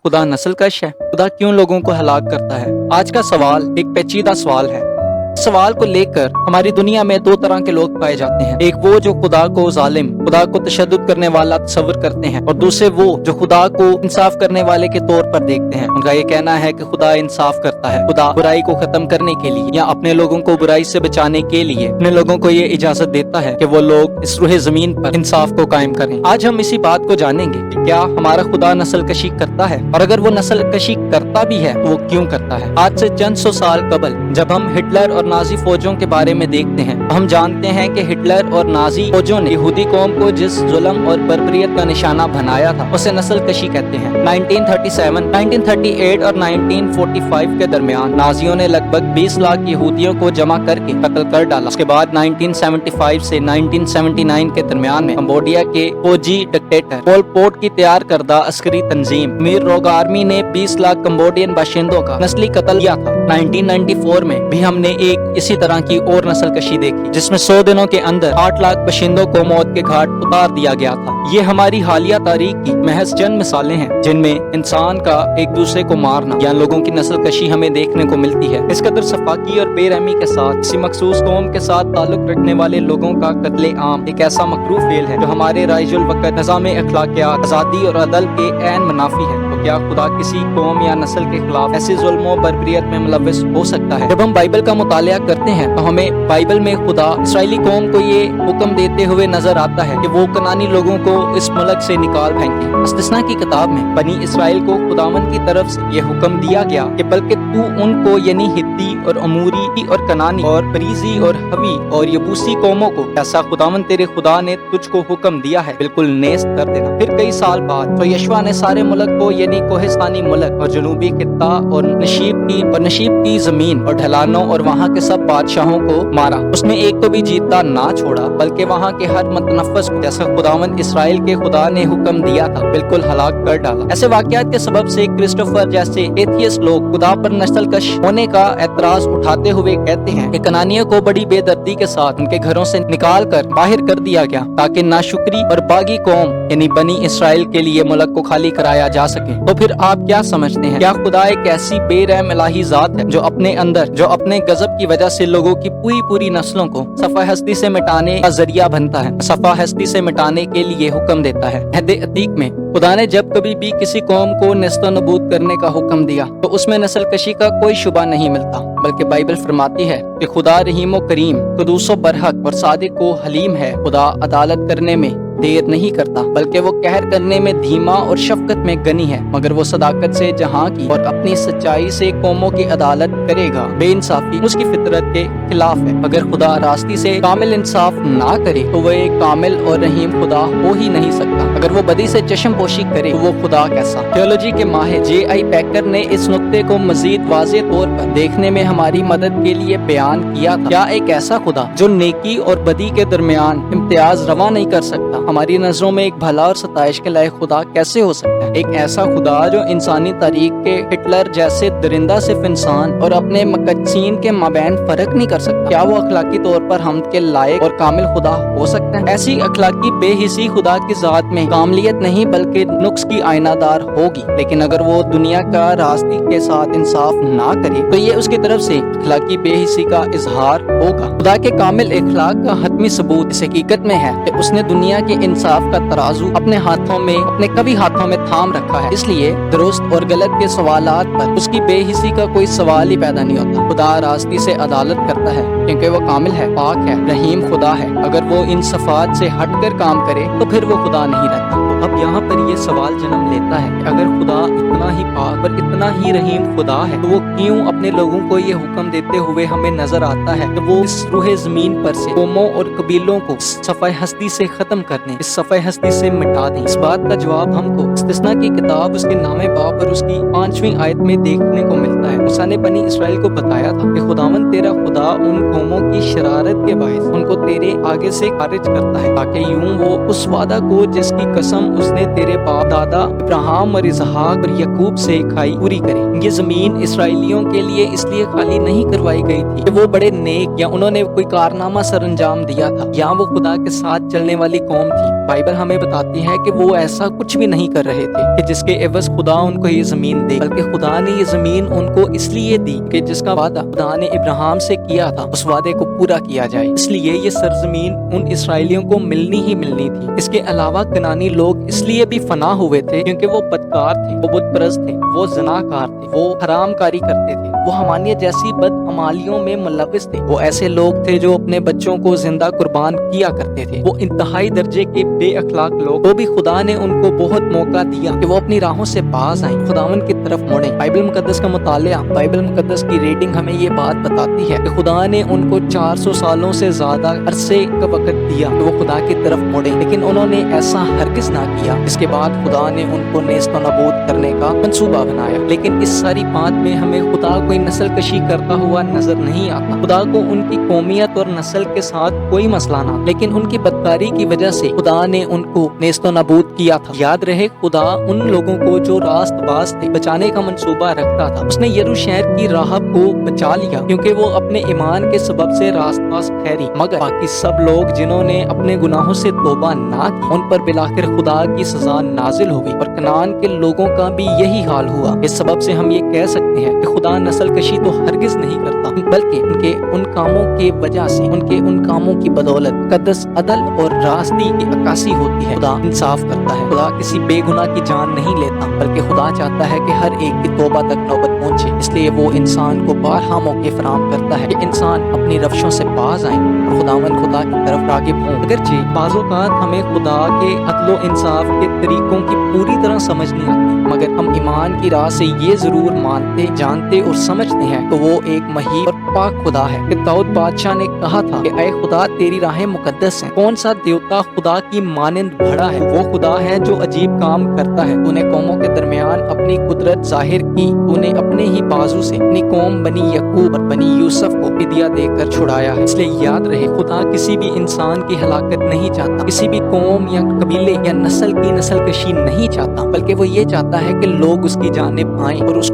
खुदा नस्ल कश है? खुदा क्यों लोगों को हलाक करता है? आज का सवाल एक पेचीदा सवाल है। इस सवाल को लेकर हमारी दुनिया में दो तरह के लोग पाए जाते हैं। एक वो जो खुदा को जालिम, खुदा को तशद्दुद करने वाला तस्वर करते हैं, और दूसरे वो जो खुदा को इंसाफ करने वाले के तौर पर देखते हैं। उनका ये कहना है कि खुदा इंसाफ करता है, खुदा बुराई को खत्म करने के लिए या अपने लोगों को बुराई से बचाने के लिए अपने लोगों को ये इजाजत देता है कि वो लोग इस रूहे जमीन पर इंसाफ को कायम करें। आज हम इसी बात को जानेंगे कि क्या हमारा खुदा नस्ल कशी करता है, और अगर वो नस्ल कशी करता भी है तो वो क्यों करता है। आज से चंद सौ साल कबल जब हम हिटलर और नाजी फौजों के बारे में देखते हैं तो हम जानते हैं कि हिटलर और नाजी फौजों ने यहूदी कौम को जिस जुल्म और बर्बरियत का निशाना बनाया था उसे नस्ल कशी कहते हैं। 1937, 1938 और 1945 के दरमियान नाजियों ने लगभग 20 लाख यहूदियों को जमा करके कत्ल कर डाला। उसके बाद 1975 से 1979 के दरमियान में कंबोडिया के फौजी डिक्टेटर पोल पोट की तैयार करदा अस्करी तंजीम मीर रोग आर्मी ने 20 लाख कंबोडियन बाशिंदों का नस्ली कत्ल किया था। 1994 में भी हमने एक इसी तरह की और नस्ल कशी देखी जिसमें 100 दिनों के अंदर 8 लाख बाशिंदों को मौत के घाट उतार दिया गया था। ये हमारी हालिया तारीख की महज चंद मिसालें हैं जिनमें इंसान का एक दूसरे को मारना या लोगों की नस्ल कशी हमें देखने को मिलती है। इस कदर सफाकी और बेरहमी के साथ किसी मखसूस कौम के साथ ताल्लुक रखने वाले लोगों का कत्ले आम एक ऐसा मकरूह फेल है जो हमारे राइजुल वक़्त निज़ाम अखलाकियात, आज़ादी और अदल के ऐन मुनाफी है। तो क्या खुदा किसी कौम या नस्ल के खिलाफ ऐसी जुल्म और बर्बरियत में मुलव्वस हो सकता है? जब हम बाइबल का मुतालिया करते हैं तो हमें बाइबल में खुदा इसराइली कौम को ये हुक्म देते हुए नजर आता है कि वो कनानी लोगों को इस मुल्क से निकाल फेंके। इस्तिस्ना की किताब में बनी इसराइल को खुदावन की तरफ से ये हुक्म दिया गया कि बल्कि तू उनको यानी हित्ती और अमूरी और कनानी और परीजी और हवी और यबूसी कौमों को ऐसा खुदावन तेरे खुदा ने तुझको हुक्म दिया है बिल्कुल नेस्त कर देना। फिर कई साल बाद तो यशवा ने सारे मुल्क को यानी कोहिस्तानी मुल्क और जनूबी खित्ता और नशीब की जमीन और ढलानों और वहाँ के सब बादशाहों को मारा। उसने एक को भी जीता ना छोड़ा बल्कि वहाँ के हर मतनफस को जैसा खुदावन इसराइल के खुदा ने हुक्म दिया था बिल्कुल हलाक कर डाला। ऐसे वाकयात के सबब से क्रिस्टोफर जैसे एथियस्ट लोग खुदा पर नस्ल कश होने का एतराज उठाते हुए कहते हैं कि कनानियों को बड़ी बेदर्दी के साथ उनके घरों से निकाल कर बाहर कर दिया गया ताकि नाशुक्री और बागी कौम यानी बनी इसराइल के लिए मुल्क को खाली कराया जा सके। तो फिर आप क्या समझते हैं, क्या खुदा एक ऐसी बेरहम इलाही जात है जो अपने गजब की वजह से लोगों की पूरी नस्लों को सफा हस्ती से मिटाने का जरिया बनता है, सफा हस्ती से मिटाने के लिए हुक्म देता है? अहद अतीक में खुदा ने जब कभी भी किसी कौम को नेस्तो नबूद करने का हुक्म दिया तो उसमें नस्ल कशी का कोई शुबा नहीं मिलता, बल्कि बाइबल फरमाती है कि खुदा रहीम व करीम, कुदूस व बरहक और सादिक व हलीम है। खुदा अदालत करने में देर नहीं करता बल्कि वो कहर करने में धीमा और शफकत में गनी है, मगर वो सदाकत से जहां की और अपनी सच्चाई से कौमों की अदालत करेगा। बेइंसाफी उसकी फितरत के खिलाफ है। अगर खुदा रास्ती से कामिल इंसाफ ना करे तो वो एक कामिल और रहीम खुदा हो ही नहीं सकता। अगर वो बदी से चश्म पोशी करे तो वो खुदा कैसा? थियोलॉजी के माहिर J.I. पैकर ने इस नुक्ते को मजीद वाज़े तौर पर देखने में हमारी मदद के लिए बयान किया था। क्या एक ऐसा खुदा जो नेकी और बदी के दरमियान इम्तियाज रवा नहीं कर सकता हमारी नजरों में एक भला और सताइश के लायक खुदा कैसे हो सकता है? एक ऐसा खुदा जो इंसानी तारीख के हिटलर जैसे दरिंदा सिर्फ इंसान और अपने मकदसीन के माबैन फर्क नहीं कर सकता? क्या वो अखलाकी तौर पर हम के लायक और कामिल खुदा हो सकता है? ऐसी अखलाकी बेहिसी खुदा की जात में कामलियत नहीं बल्कि नुक्स की आईनादार होगी, लेकिन अगर वो दुनिया का रास्ते के साथ इंसाफ ना करे तो ये उसकी तरफ से अखलाकी बेहिसी का इजहार होगा। खुदा के कामिल अखलाक का हतमी सबूत इस हकीकत में है कि उसने दुनिया के इंसाफ का तराजू अपने कभी हाथों में थाम रखा है। इसलिए दुरुस्त और गलत के सवालात पर उसकी बेहिसी का कोई सवाल ही पैदा नहीं होता। खुदा रास्ती से अदालत करता है क्योंकि वो कामिल है, पाक है, रहीम खुदा है। अगर वो इन सफात से हटकर काम करे तो फिर वो खुदा नहीं रहता। तो अब यहाँ पर ये सवाल जन्म लेता है कि अगर खुदा इतना ही पाक और इतना ही रहीम खुदा है तो वो क्यों अपने लोगों को ये हुक्म देते हुए हमें नजर आता है कि वो इस रूहे जमीन पर से कौमों और कबीलों को सफ़े हस्ती से खत्म कर दें, इस सफ़े हस्ती से मिटा दें? इस बात का जवाब हमको इस्तिस्ना की किताब उसके नामे बाब और उसकी 5वीं आयत में देखने को मिलता है। मूसा ने बनी इसराइल को बताया था कि खुदावन तेरा खुदा उन कौमों की शरारत के बायस उनको तेरे आगे से खारिज करता है ताकि यूं वो उस वादा को जिसकी कसम اس نے تیرے باپ دادا ابراہیم اور اسحاق اور یعقوب سے کھائی پوری کری۔ یہ زمین اسرائیلیوں کے لیے اس لیے خالی نہیں کروائی گئی تھی کہ وہ بڑے نیک یا انہوں نے کوئی کارنامہ سر انجام دیا تھا یا وہ خدا کے ساتھ چلنے والی قوم تھی۔ بائبل ہمیں بتاتی ہے کہ وہ ایسا کچھ بھی نہیں کر رہے تھے کہ جس کے عوض خدا ان کو یہ زمین دے، بلکہ خدا نے یہ زمین ان کو اس لیے دی کہ جس کا وعدہ خدا نے ابراہیم سے کیا تھا اس وعدے کو پورا کیا جائے۔ اس لیے یہ سرزمین ان اسرائیلیوں کو ملنی ہی ملنی تھی۔ اس کے علاوہ کنانی لوگ اس لیے بھی فنا ہوئے تھے کیونکہ وہ بدکار تھے، وہ بت پرست تھے، وہ زناکار تھے، وہ حرام کاری کرتے تھے، وہ حمانیت جیسی بد عمالیوں میں ملوث تھے۔ وہ ایسے لوگ تھے جو اپنے بچوں کو زندہ قربان کیا کرتے تھے۔ وہ انتہائی درجے کے بے اخلاق لوگ، تو بھی خدا نے ان کو بہت موقع دیا کہ وہ اپنی راہوں سے باز آئیں، خداوند کی طرف مڑیں۔ بائبل مقدس کا مطالعہ، بائبل مقدس کی ریڈنگ ہمیں یہ بات بتاتی ہے کہ خدا نے ان کو 400 سالوں سے زیادہ عرصے کا وقت دیا کہ وہ خدا کی طرف مڑیں، لیکن انہوں نے ایسا ہرگز نہ کیا۔ اس کے بعد خدا نے ان کو نیست و نابود کرنے کا منصوبہ بنایا، لیکن اس ساری بات میں ہمیں خدا کوئی نسل کشی کرتا ہوا نظر نہیں آتا۔ خدا کو ان کی قومیت اور نسل کے ساتھ کوئی مسئلہ نہ، لیکن ان کی بدکاری کی وجہ سے خدا نے ان کو نیست و نابود کیا تھا۔ یاد رہے خدا ان لوگوں کو جو راست باز تھے بچانے کا منصوبہ رکھتا تھا۔ اس نے یرو شہر کی راہب کو بچا لیا کیونکہ وہ اپنے ایمان کے سبب سے راست باز ٹھہری، مگر باقی سب لوگ جنہوں نے اپنے گناہوں سے توبہ نہ کی ان پر بالآخر خدا کی سزا نازل ہوئی، اور کنعان کے لوگوں کا بھی یہی حال ہوا۔ اس سبب سے ہم یہ کہہ سکتے ہیں کہ خدا نسل کشی تو ہرگز نہیں کرتا، بلکہ ان کے ان کاموں کے وجہ سے، ان کاموں کی بدولت قدس، عدل اور راستی کی عکاسی ہوتی ہے۔ خدا انصاف کرتا ہے، خدا کسی بے گناہ کی جان نہیں لیتا، بلکہ خدا چاہتا ہے کہ ہر ایک کی توبہ تک نوبت پہنچے۔ اس لیے وہ انسان کو بارہا موقع فراہم کرتا ہے کہ انسان اپنی روشوں سے باز آئیں اور خداوند خدا کی طرف راغب ہوں۔ اگرچہ بعض اوقات ہمیں خدا کے عدل و انصاف کے طریقوں کی پوری طرح سمجھ نہیں آتی، مگر ہم ایمان کی راہ سے یہ ضرور مانتے، جانتے اور سمجھتے ہیں کہ وہ ایک مہیب اور پاک خدا ہے۔ کہ داؤد بادشاہ نے کہا تھا کہ اے خدا تیری راہیں مقدس ہیں، کون سا دیوتا خدا کی مانند بڑا ہے؟ وہ خدا ہے جو عجیب کام کرتا ہے۔ تو نے قوموں کے درمیان اپنی قدرت ظاہر کی، تو نے اپنے ہی بازو سے اپنی قوم بنی یعقوب اور بنی یوسف کو فدیہ دے کر چھڑایا ہے۔ اس لیے یاد رہے خدا کسی بھی انسان کی ہلاکت نہیں چاہتا، کسی بھی قوم یا قبیلے یا نسل کی نسل کشی نہیں چاہتا، بلکہ وہ یہ چاہتا ہے کہ لوگ اس کی جانب آئیں اور اس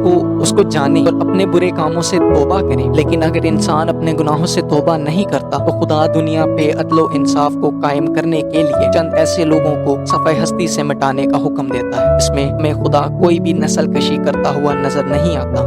کو جانیں اور اپنے برے کاموں سے توبہ کریں۔ لیکن اگر انسان اپنے گناہوں سے توبہ نہیں کرتا تو خدا دنیا پہ عدل و انصاف کو قائم کرنے کے لیے چند ایسے لوگوں کو صفحہ ہستی سے مٹانے کا حکم دیتا ہے۔ اس میں ہمیں خدا کوئی بھی نسل کشی کرتا ہوا نظر نہیں آتا۔